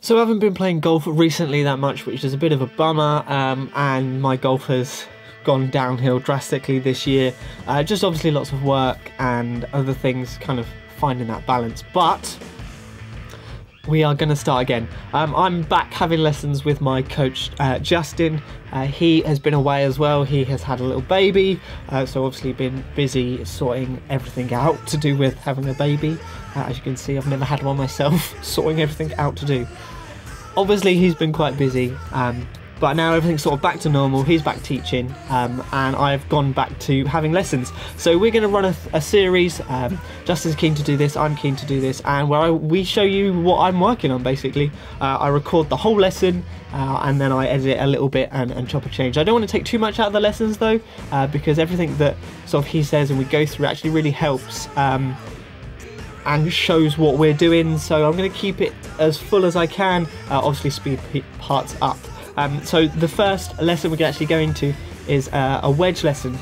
So I haven't been playing golf recently that much, which is a bit of a bummer, and my golf has gone downhill drastically this year. Just obviously lots of work and other things, kind of finding that balance. But we are going to start again. I'm back having lessons with my coach, Justin. He has been away as well. He has had a little baby, so obviously been busy sorting everything out to do with having a baby. As you can see, I've never had one myself, sorting everything out to do. Obviously, he's been quite busy, but now everything's sort of back to normal. He's back teaching, and I've gone back to having lessons. So we're going to run a series. Justin's keen to do this, I'm keen to do this, and where we show you what I'm working on, basically. I record the whole lesson, and then I edit it a little bit and chop a change. I don't want to take too much out of the lessons, though, because everything that sort of he says and we go through actually really helps. And shows what we're doing, so I'm going to keep it as full as I can, obviously speed parts up. So the first lesson we're actually going to is a wedge lesson.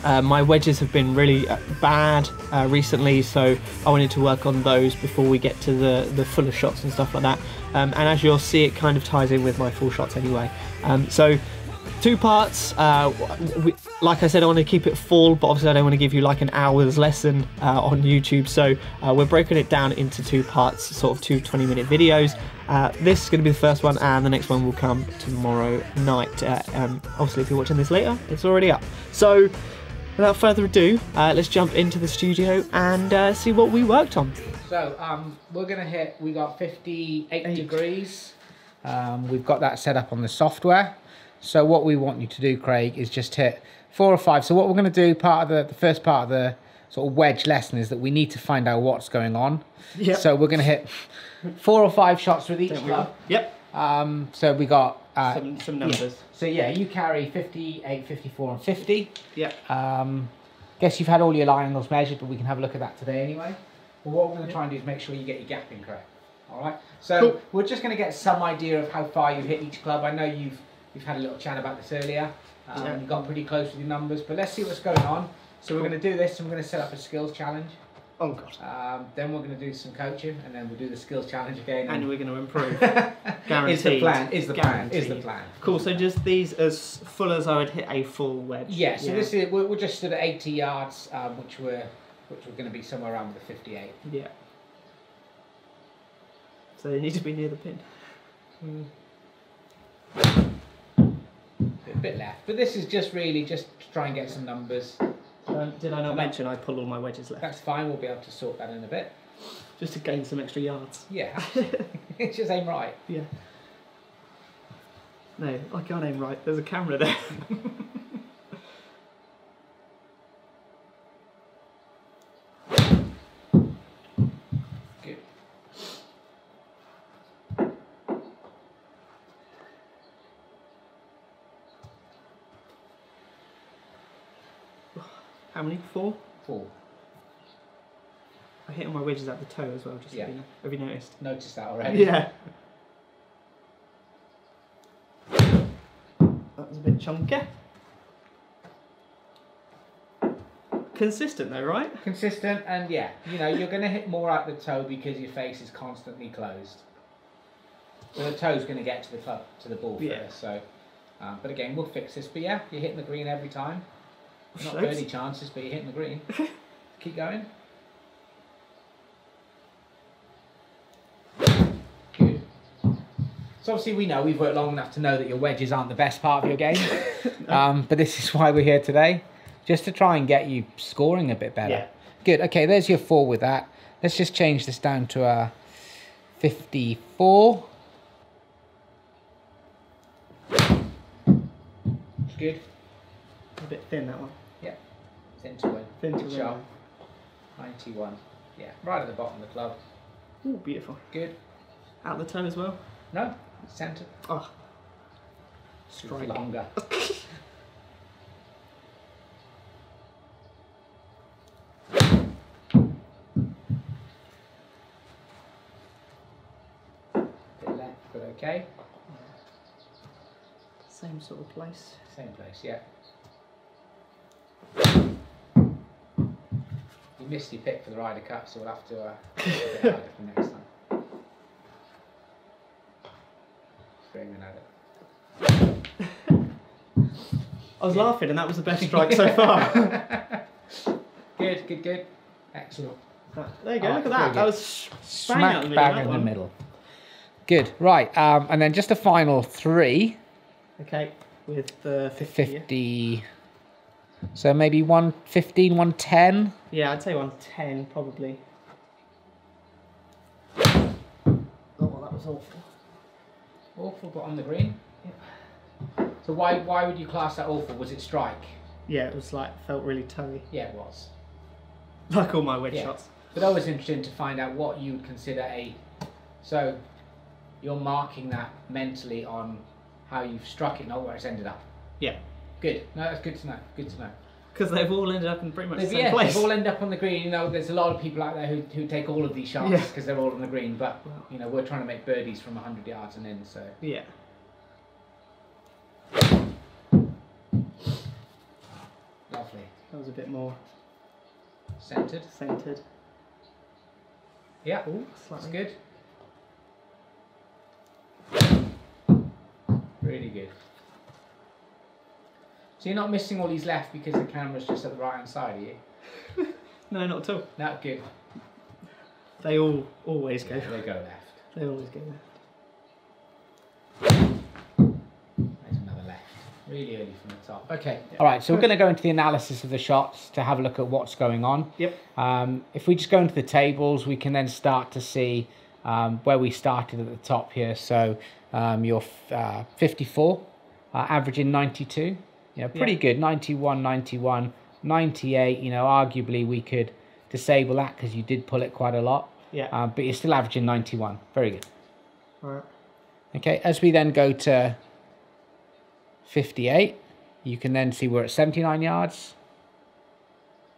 My wedges have been really bad recently, so I wanted to work on those before we get to the fuller shots and stuff like that. And as you'll see, it kind of ties in with my full shots anyway. So 2 parts. Like I said, I want to keep it full, but obviously I don't want to give you like an hour's lesson on YouTube, so we're breaking it down into 2 parts, sort of 2 20-minute videos. This is going to be the first one, and the next one will come tomorrow night. Obviously, if you're watching this later, it's already up. So without further ado, let's jump into the studio and see what we worked on. So we're going to hit, we got 58 degrees. We've got that set up on the software. So what we want you to do, Craig, is just hit 4 or 5. So what we're going to do, part of the first part of the sort of wedge lesson, is that we need to find out what's going on. Yep. So we're going to hit 4 or 5 shots with each club. Yep. So we got some numbers. Yeah. So yeah, you carry 58, 54, and 50. Yep. Guess you've had all your line angles measured, but we can have a look at that today anyway. Well, what we're going to try and do is make sure you get your gapping correct. All right. So cool. We're just going to get some idea of how far you hit each club. I know you've had a little chat about this earlier. You got pretty close with your numbers, but let's see what's going on. So we're going to do this, and we're going to set up a skills challenge. Oh God. Then we're going to do some coaching, and then we'll do the skills challenge again. And we're going to improve. Guaranteed. Is the plan. Is the plan. Is the plan. Cool. So just these as full as I would hit a full wedge. Yeah. So this is we're just stood at 80 yards, which we're going to be somewhere around the 58. Yeah. So they need to be near the pin. A bit left, but this is just really just to try and get some numbers. Did I not mention I pull all my wedges left? That's fine, we'll be able to sort that in a bit. Just to gain some extra yards. Yeah, it's just aim right. Yeah. No, I can't aim right, there's a camera there. Good. How many? 4? 4. I hit on my wedges at the toe as well, just yeah. Have you noticed? Noticed that already? Yeah. That was a bit chunky. Consistent though, right? Consistent, and yeah, you know, you're going to hit more at the toe because your face is constantly closed. So the toe's going to get to the club, to the ball first. So, but again, we'll fix this. But yeah, you're hitting the green every time. Not birdie chances, but you're hitting the green. Keep going. Good. So obviously we know, we've worked long enough to know that your wedges aren't the best part of your game. But this is why we're here today. Just to try and get you scoring a bit better. Yeah. Good. Okay, there's your 4 with that. Let's just change this down to a 54. Good. A bit thin, that one. Yeah. Thin to win. Thin to win. Sharp. 91. Yeah. Right at the bottom of the club. Ooh, beautiful. Good. Out the toe as well? No. Centre. Oh. Strike longer. Bit left, but okay. Same sort of place. Same place, yeah. You missed your pick for the Ryder Cup, so we'll have to do a bit harder for next time. Screaming at it. I was laughing, and that was the best strike so far. Good, good, good. Excellent. There you go. Look at that. That was smack bang in the middle. Good. Right. And then just a final 3. Okay. With the 50. So maybe 115, 110. Yeah, I'd say 110 probably. Oh, that was awful. Awful, but on the green. Yeah. So why would you class that awful? Was it strike? Yeah, it was like felt really toey. Yeah, it was. Like all my wedge shots. But always interesting to find out what you would consider a. So you're marking that mentally on how you've struck it, not where it's ended up. Yeah. Good. No, that's good to know. Good to know. Because they've all ended up in pretty much the same place. They've all ended up on the green. You know, there's a lot of people out there who take all of these shots because they're all on the green. But you know, we're trying to make birdies from 100 yards and in. So yeah. Lovely. That was a bit more centered. Centered. Yeah. Ooh, that's good. Really good. So you're not missing all these left because the camera's just at the right hand side, are you? No, not at all. No, good. They all always go. They go left. They always go left. There's another left. Really early from the top. Okay. All right, so we're going to go into the analysis of the shots to have a look at what's going on. Yep. If we just go into the tables, we can then start to see where we started at the top here. So you're 54, averaging 92. You know, pretty good. 91, 91, 98. You know, arguably we could disable that because you did pull it quite a lot. Yeah. But you're still averaging 91. Very good. All right. Okay, as we then go to 58, you can then see we're at 79 yards.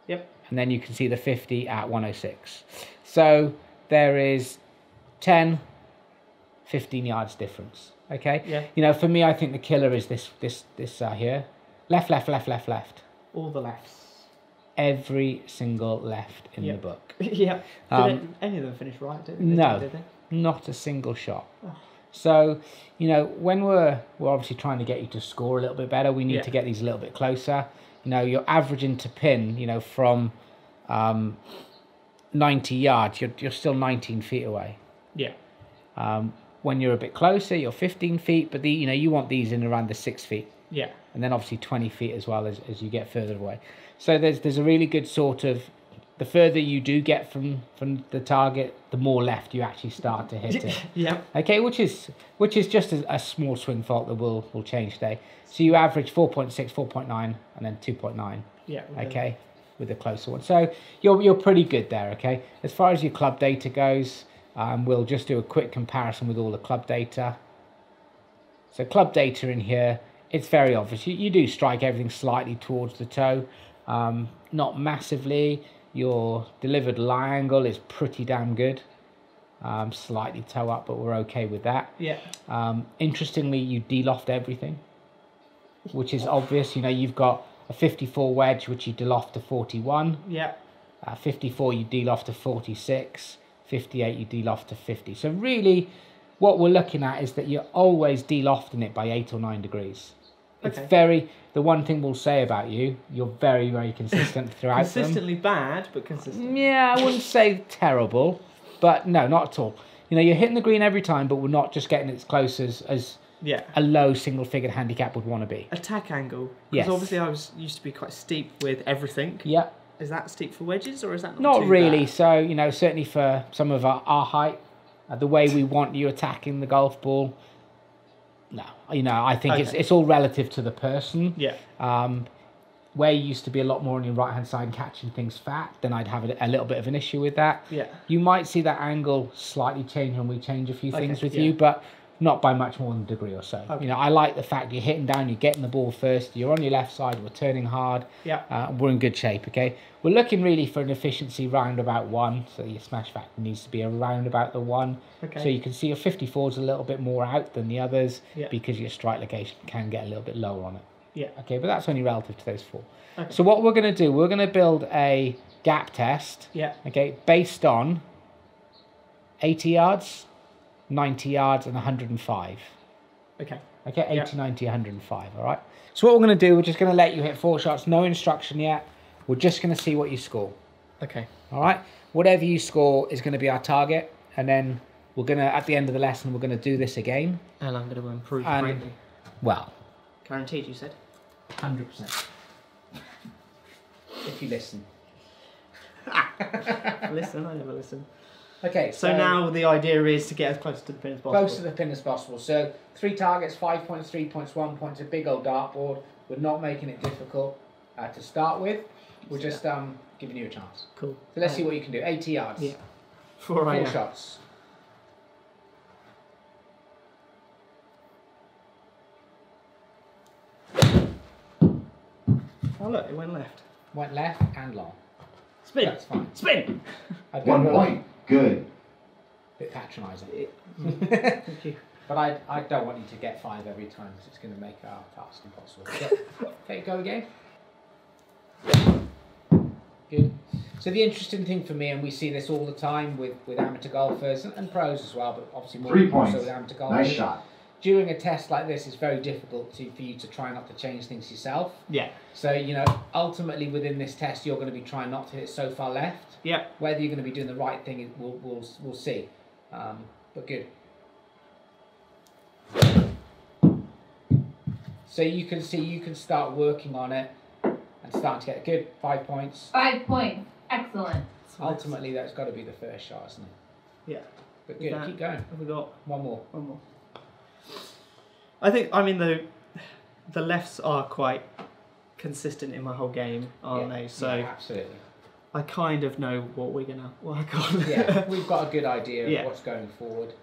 Yep. And then you can see the 50 at 106. So there is 10, 15 yards difference. Okay. Yeah. You know, for me, I think the killer is this here. Left, left, left, left, left. All the lefts. Every single left in the book. Yeah. Did any of them finish right? Did they? Not a single shot. Oh. So, you know, when we're obviously trying to get you to score a little bit better, we need to get these a little bit closer. You know, you're averaging to pin, you know, from 90 yards, you're still 19 feet away. Yeah. When you're a bit closer, you're 15 feet, but you know, you want these in around the 6 feet. Yeah. And then obviously 20 feet as well as you get further away. So there's a really good sort of, the further you do get from the target, the more left you actually start to hit it. Yeah. Okay, which is just a small swing fault that will change today. So you average 4.6, 4.9, and then 2.9. Yeah. Okay, with the closer one. So you're pretty good there. Okay. As far as your club data goes, we'll just do a quick comparison with all the club data. So club data in here, it's very obvious. You do strike everything slightly towards the toe, not massively. Your delivered lie angle is pretty damn good. Slightly toe up, but we're okay with that. Yeah. Interestingly, you de-loft everything, which is obvious. You know, you've got a 54 wedge, which you de-loft to 41. Yeah. 54, you de-loft to 46. 58, you de-loft to 50. So really, what we're looking at is that you're always de-lofting it by 8 or 9 degrees. It's the one thing we'll say about you, you're very, very consistent throughout Consistently bad, but consistent. Yeah, I wouldn't say terrible, but no, not at all. You know, you're hitting the green every time, but we're not just getting as close as a low single-figured handicap would want to be. Attack angle. Yes. Because obviously used to be quite steep with everything. Yeah. Is that steep for wedges, or is that not too really? bad? So, you know, certainly for some of our height, the way we want you attacking the golf ball, no. You know, I think it's all relative to the person. Yeah. Where you used to be a lot more on your right-hand side and catching things fat, then I'd have a little bit of an issue with that. Yeah. You might see that angle slightly change when we change a few things with you, but not by much more than a degree or so. Okay. You know, I like the fact you're hitting down, you're getting the ball first, you're on your left side, we're turning hard. Yeah. We're in good shape, okay? We're looking really for an efficiency round about 1, so your smash factor needs to be around about the 1. Okay. So you can see your 54 is a little bit more out than the others because your strike location can get a little bit lower on it. Yeah. Okay, but that's only relative to those 4. Okay. So what we're going to do, we're going to build a gap test. Yeah. Okay, based on 80 yards, 90 yards, and 105. Okay. Okay, 80, 90, 105, all right? So what we're going to do, we're just going to let you hit 4 shots, no instruction yet. We're just going to see what you score. Okay. All right? Whatever you score is going to be our target, and then we're going to, at the end of the lesson, we're going to do this again. And I'm going to improve And, greatly. well, Guaranteed, you said? 100%. If you listen. Listen, I never listen. Okay, So now the idea is to get as close to the pin as possible. Close to the pin as possible. So 3 targets, 5 points, 3 points, 1 point. It's a big old dartboard. We're not making it difficult to start with. We're just giving you a chance. Cool. So let's see what you can do. 80 yards. Yeah. 4 shots. Oh look, it went left. Went left and long. Spin. That's fine. Spin. 1 point. Good. Bit patronising. Thank you. But I don't want you to get 5 every time because it's going to make our task impossible. Okay, go again. Good. So the interesting thing for me, and we see this all the time with amateur golfers and pros as well, but obviously more 3 points. so with amateur golfers. Nice shot. During a test like this, it's very difficult for you to try not to change things yourself. Yeah. So, you know, ultimately within this test, you're going to be trying not to hit so far left. Yeah. Whether you're going to be doing the right thing, we'll see. But good. So you can see, you can start working on it and start to get good. 5 points. 5 points. Excellent. Ultimately, that's got to be the first shot, isn't it? Yeah. But good, keep going. Have we got One more. one more? I mean, the lefts are quite consistent in my whole game, aren't they? So yeah, absolutely. I kind of know what we're gonna work on. Yeah, we've got a good idea of Yeah. what's going forward.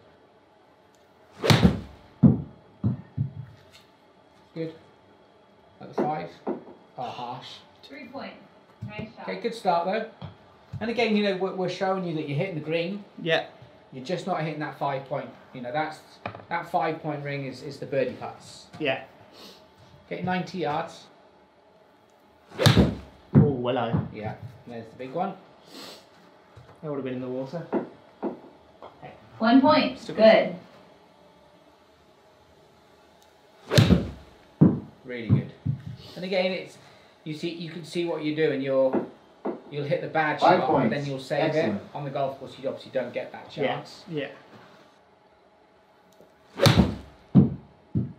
Good. At the 5. Oh, harsh. 3 points. Nice shot. Okay, good start though. And again, you know, we're showing you that you're hitting the green. Yeah. You're just not hitting that 5 point. You know, that 5 point ring is the birdie putts. Yeah. Okay, 90 yards. Oh, hello. Yeah, there's the big one. That would have been in the water. 1 point. Still Good. Really good. And again, you can see what you're doing. You'll hit the bad 5 shot, points. and then you'll save Excellent. it on the golf course. You obviously don't get that chance. Yeah.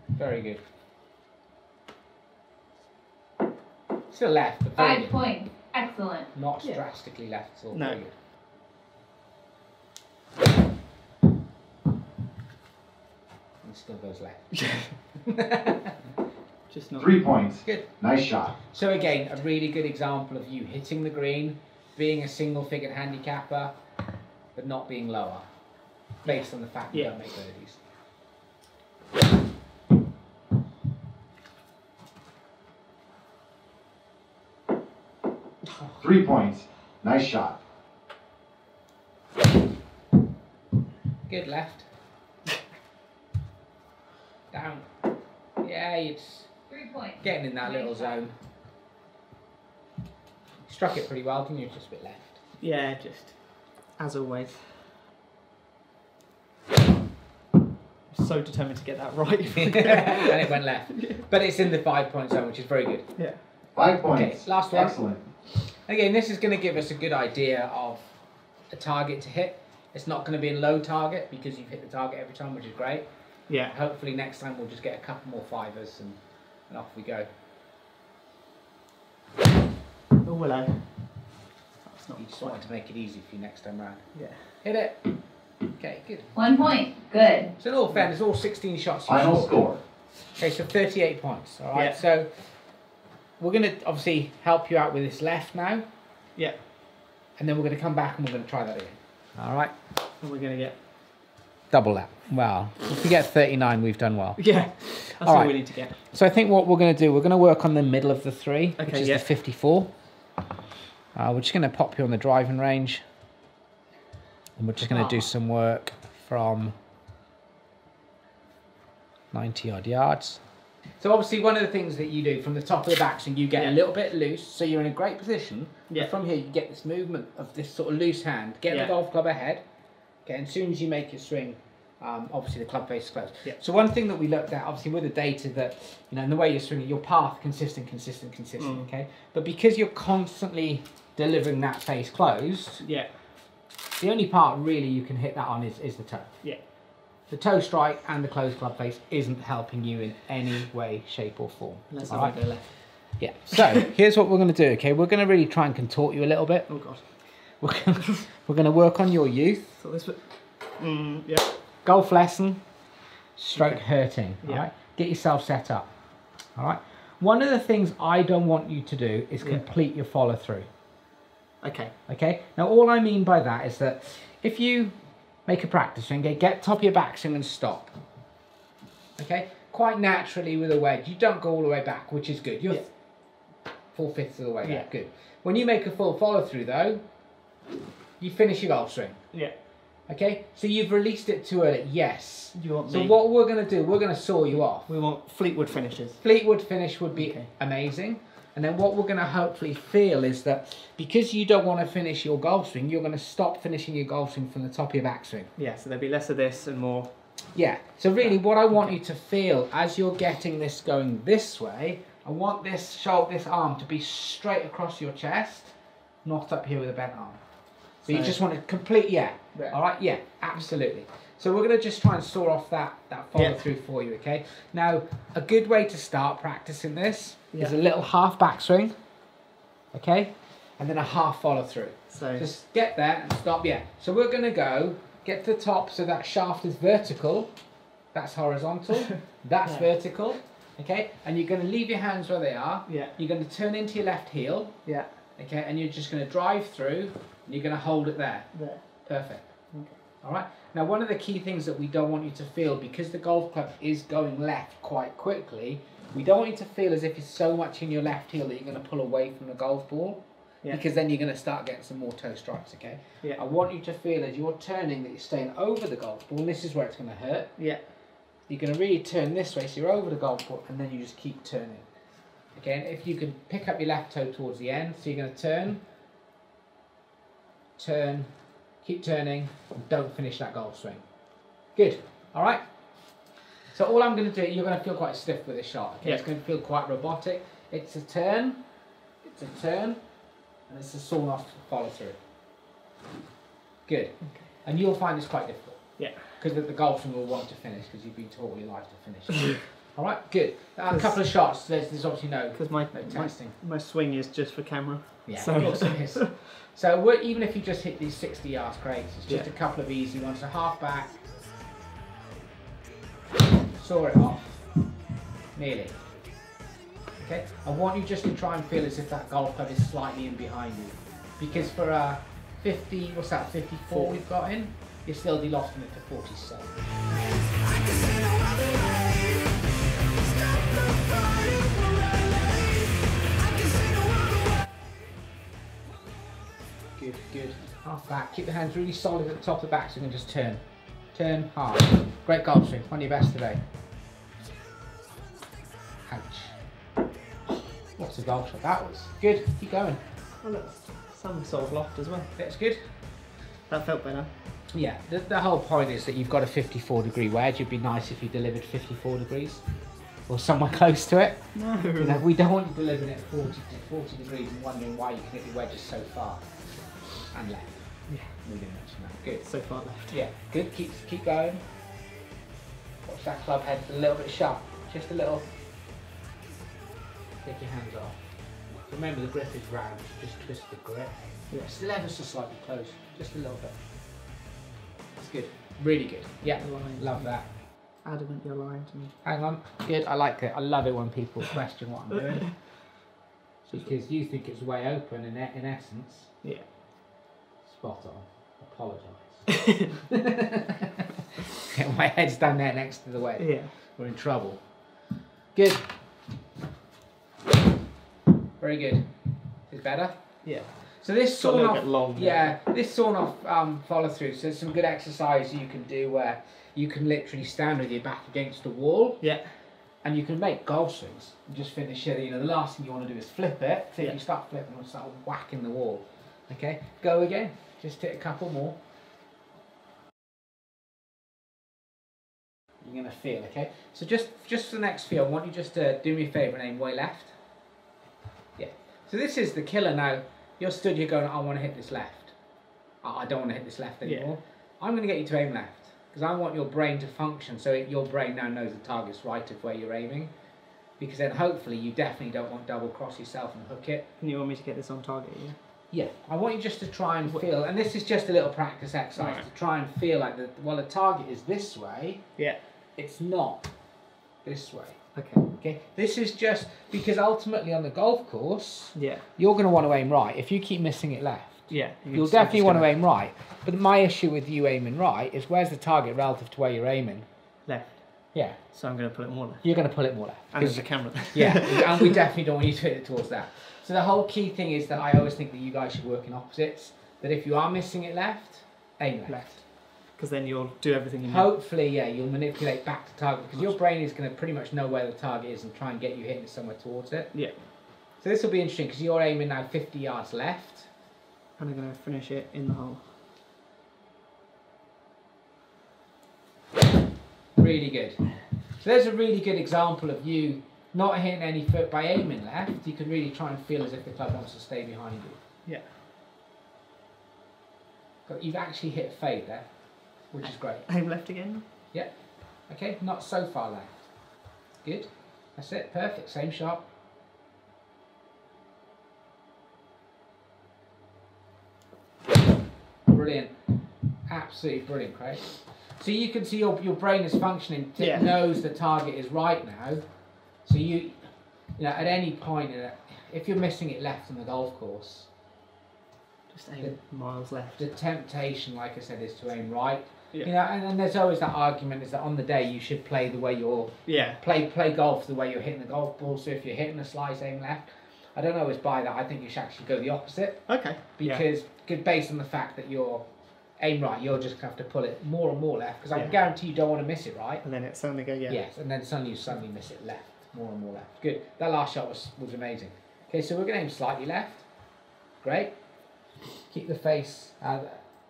Very good. Still left, but very 5 good. points. Excellent. Not Yeah. drastically left at all. No. Very good. And still goes left. Just not. 3 points. Good. Nice shot. So again, a really good example of you hitting the green, being a single-figured handicapper, but not being lower, based on the fact you Yeah. don't make birdies. Oh, 3 points. Nice shot. good left. Down. Yeah, it's 3 points. getting in that little Nice shot. zone. Struck it pretty well, didn't you? Just a bit left. Yeah, just as always. So determined to get that right. And it went left. But it's in the 5 point zone, which is very good. Yeah. 5 points. Okay, last one. Excellent. Again, this is going to give us a good idea of a target to hit. It's not going to be a low target because you've hit the target every time, which is great. Yeah. Hopefully next time we'll just get a couple more 5ers and off we go. Oh, hello. That's not You just quite. wanted to make it easy for you next time round. Yeah. Hit it. Okay, good. 1 point. Good. So in all fairness, all 16 shots you Final scored. score. Okay, so 38 points. All right. Yeah. So we're going to obviously help you out with this left now, Yeah. and then we're going to come back and we're going to try that again. All right. And we're gonna get. Double that. Well, if we get 39, we've done well. Yeah. That's All all right. we need to get. So I think what we're going to do, we're going to work on the middle of the 3, which Okay, is yeah. the 54. We're just going to pop you on the driving range, and we're just going to do some work from 90 odd yards. So obviously one of the things that you do from the top of the backswing, you get a little bit loose, so you're in a great position. Yeah. But from here, you get this movement of this sort of loose hand, get Yeah. the golf club ahead. Okay, and as soon as you make your swing, obviously the club face is closed. Yeah. So one thing that we looked at, obviously with the data that, you know, and the way you're swinging, your path consistent, okay? But because you're constantly delivering that face closed, Yeah. the only part really you can hit that on is the toe. Yeah. The toe strike and the closed club face isn't helping you in any way, shape or form. Let's all have right? a go left. Yeah. So here's what we're going to do. Okay, we're going to really try and contort you a little bit. Oh god. We're going to work on your youth. So this would. Yeah. Golf lesson, stroke hurting. Yeah. All right. Get yourself set up. All right. One of the things I don't want you to do is Yeah. complete your follow through. Okay. Okay. Now all I mean by that is that if you make a practice swing, okay, get top of your backswing and stop. Okay. Quite naturally with a wedge, you don't go all the way back, which is good. You're 4/5 of the way there. Yeah. Good. When you make a full follow through though, you finish your golf swing. Yeah. Okay, so you've released it too early, yes. You want So me? what we're going to do, we're going to saw you off. We want Fleetwood finishes. Fleetwood finish would be Okay. amazing. And then what we're going to hopefully feel is that because you don't want to finish your golf swing, you're going to stop finishing your golf swing from the top of your backswing. Yeah. So there'll be less of this and more. Yeah, so really what I want you to feel as you're getting this going this way, I want this shoulder, this arm to be straight across your chest, not up here with a bent arm. So you just want to complete, Yeah. all right, yeah, absolutely. So we're going to just try and saw off that follow through for you, okay? Now, a good way to start practicing this is a little half backswing, okay? And then a half follow through. So Just get there and stop, yeah. So we're going to go, get to the top so that shaft is vertical, that's horizontal, that's vertical, okay? And you're going to leave your hands where they are. Yeah. You're going to turn into your left heel, yeah. okay? And you're just going to drive through and you're going to hold it there. There. Perfect. Okay. All right. Now, one of the key things that we don't want you to feel, because the golf club is going left quite quickly, we don't want you to feel as if it's so much in your left heel that you're going to pull away from the golf ball, because then you're going to start getting some more toe strikes, okay? Yeah. I want you to feel as you're turning that you're staying over the golf ball, and this is where it's going to hurt. Yeah. You're going to really turn this way, so you're over the golf ball, and then you just keep turning. Okay, and if you can pick up your left toe towards the end, so you're going to turn, keep turning, and don't finish that golf swing. Good, all right? So all I'm going to do, you're going to feel quite stiff with this shot, okay? Yeah. It's going to feel quite robotic. It's a turn, and it's a sawn off follow through. Good, Okay. and you'll find this quite difficult. Yeah. Because the golf swing will want to finish, because you've been taught all your life to finish. All right, good. A couple of shots. There's obviously no Because my testing. my swing is just for camera. Yeah, So of course it is. So even if you just hit these 60 yards, Craig, it's just Yeah. a couple of easy ones. So half back, saw it off, nearly. Okay, I want you just to try and feel as if that golf club is slightly in behind you, because for a 50, what's that, 54 we've got in, you're still delofting it to 47. Good, good. Half back. Keep the hands really solid at the top of the backswing and just turn. Turn hard. Great golf swing. One of your best today. Ouch. What's a golf shot? That was good. Keep going. Oh, look, some sort of loft as well. That's good. That felt better. Yeah, the whole point is that you've got a 54-degree wedge. It'd be nice if you delivered 54 degrees or somewhere close to it. No. You know, we don't want you delivering it at 40 degrees and wondering why you can hit your wedges so far and left. Yeah. We didn't mention that. Good. So far left. Yeah, good. Keep going. Watch that club head a little bit sharp. Just a little. Take your hands off. Remember the grip is round. Just twist the grip. Yeah. Still ever so slightly close. Just a little bit. That's good. Really good. Yeah. Aligned. Love that. Adamant you're lying to me. Hang on. Good. I like it. I love it when people question what I'm doing. Because you think it's way open in essence. Yeah. Spot on. Apologise. My head's down there next to the wedge. Yeah. We're in trouble. Good. Very good. Is better? Yeah. So this Got a sawn little off, bit long. yeah, this sawn off follow through. So there's some good exercise you can do where you can literally stand with your back against the wall, Yeah. and you can make golf swings and just finish it. You know, the last thing you want to do is flip it. So Yeah. if you start flipping, you'll start whacking the wall. Okay, go again. Just hit a couple more. you're going to feel, okay? So just for the next feel, I want you just to do me a favour and aim way left. Yeah. So this is the killer now. You're stood, you're going, I want to hit this left. I don't want to hit this left anymore. Yeah. I'm going to get you to aim left because I want your brain to function so your brain now knows the target's right of where you're aiming. Because then hopefully you definitely don't want double cross yourself and hook it. And you want me to get this on target, yeah? Yeah, I want you just to try and feel, and this is just a little practice exercise to try and feel like the target is this way. Yeah. It's not this way. Okay. Okay. This is just because ultimately on the golf course, yeah, you're going to want to aim right. If you keep missing it left, yeah, you'll definitely want to aim right. But my issue with you aiming right is where's the target relative to where you're aiming? Left. Yeah. So I'm going to pull it more left. You're going to pull it more left. And there's a camera there. Yeah, and we definitely don't want you to hit it towards that. So the whole key thing is that I always think that you guys should work in opposites. That if you are missing it left, aim left. Because then you'll do everything you need. Hopefully, yeah, you'll manipulate back to target because your brain is going to pretty much know where the target is and try and get you hitting it somewhere towards it. Yeah. So this will be interesting because you're aiming now 50 yards left. And I'm going to finish it in the hole. Really good. So there's a really good example of you not hitting any foot by aiming left. You can really try and feel as if the club wants to stay behind you. Yeah. But you've actually hit a fade there, which is great. Aim left again. Yeah. Okay, not so far left. Good. That's it. Perfect. Same shot. Brilliant. Absolutely brilliant, Craig. So you can see your brain is functioning. It knows the target is right now. So you know, at any point, if you're missing it left on the golf course, just aim miles left. The temptation, like I said, is to aim right. Yeah. You know, and there's always that argument is that on the day you should play the way you're play golf the way you're hitting the golf ball. So if you're hitting a slice, aim left. I don't always buy that. I think you should actually go the opposite. Okay. Because based on the fact that you're aim right, you're just going to have to pull it more and more left because I can guarantee you don't want to miss it right. And then it suddenly go Yes, and then suddenly you miss it left, more and more left. Good. That last shot was amazing. Okay, so we're going to aim slightly left. Great. Keep the face.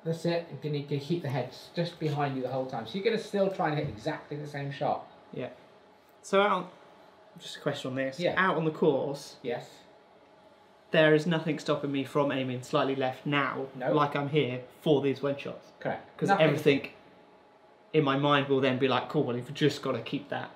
That's it. You need to keep the head just behind you the whole time. So you're going to still try and hit exactly the same shot. Yeah. So just a question on this. Yeah. Out on the course. Yes. There is nothing stopping me from aiming slightly left now, like I'm here, for these wedge shots. Correct. Because everything in my mind will then be like, cool, well, you've just got to keep that.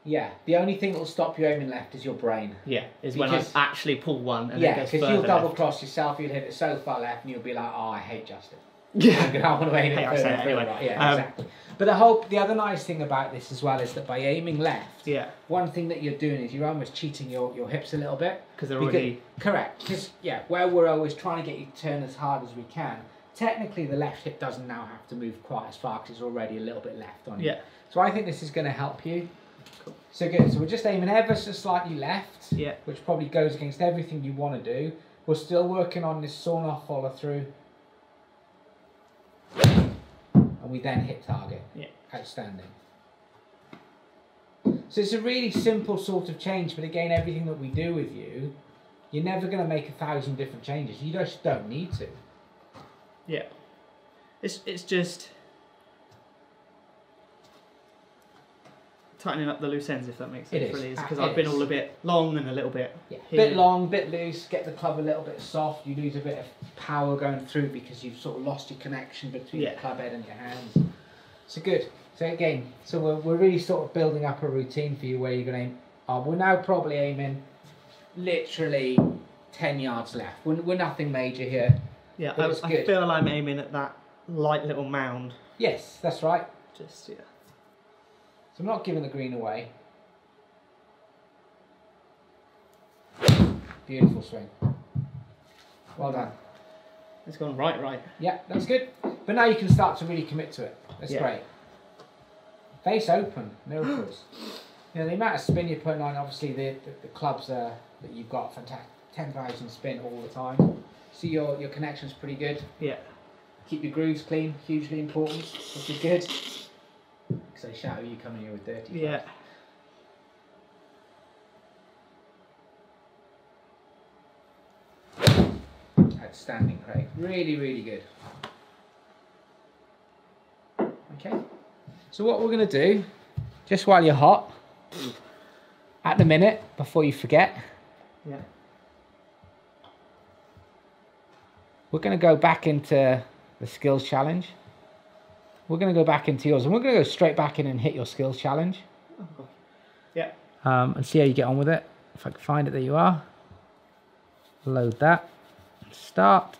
Yeah, the only thing that will stop you aiming left is your brain. Yeah, when I actually pull one and it goes further because you'll double left. cross yourself, you'll hit it so far left and you'll be like, oh, I hate Justin. Yeah. I want to aim it further anyway. right. Yeah, exactly. But the other nice thing about this as well is that by aiming left, one thing that you're doing is you're almost cheating your hips a little bit. Because they're already... Correct. Because, where we're always trying to get you to turn as hard as we can, technically the left hip doesn't now have to move quite as far because it's already a little bit left on you. Yeah. So I think this is going to help you. Cool. So good. So we're just aiming ever so slightly left, Yeah. which probably goes against everything you want to do. We're still working on this sawn off follow through. And we then hit target. Yeah. Outstanding. So it's a really simple sort of change, but again, everything that we do with you, you're never going to make 1,000 different changes. You just don't need to. Yeah. It's just tightening up the loose ends, if that makes sense. It is. Really, because I've been all a bit long and a little bit. Yeah. Bit long, bit loose. Get the club a little bit soft. You lose a bit of power going through because you've sort of lost your connection between the club head and your hands. So good. So again, we're really sort of building up a routine for you where you're going to aim. We're now probably aiming literally 10 yards left. We're nothing major here. Yeah, I feel I'm aiming at that light little mound. Yes, that's right. Just So I'm not giving the green away. Beautiful swing. Well done. It's gone right. Yeah, that's good. But now you can start to really commit to it. That's great. Face open, miracles. You know, the amount of spin you're putting on, obviously the clubs that you've got, fantastic, 10,000 spin all the time. See your connection's pretty good. Yeah. Keep your grooves clean, hugely important, which is good. Because they shout at you coming here with dirty. Yeah. Outstanding, Craig. Really, really good. Okay. So what we're going to do just while you're hot, at the minute, before you forget, Yeah. we're going to go back into the skills challenge. We're going to go back into yours, and we're going to go straight back in and hit your skills challenge. Yeah. And see how you get on with it. If I can find it, there you are. Load that. Start.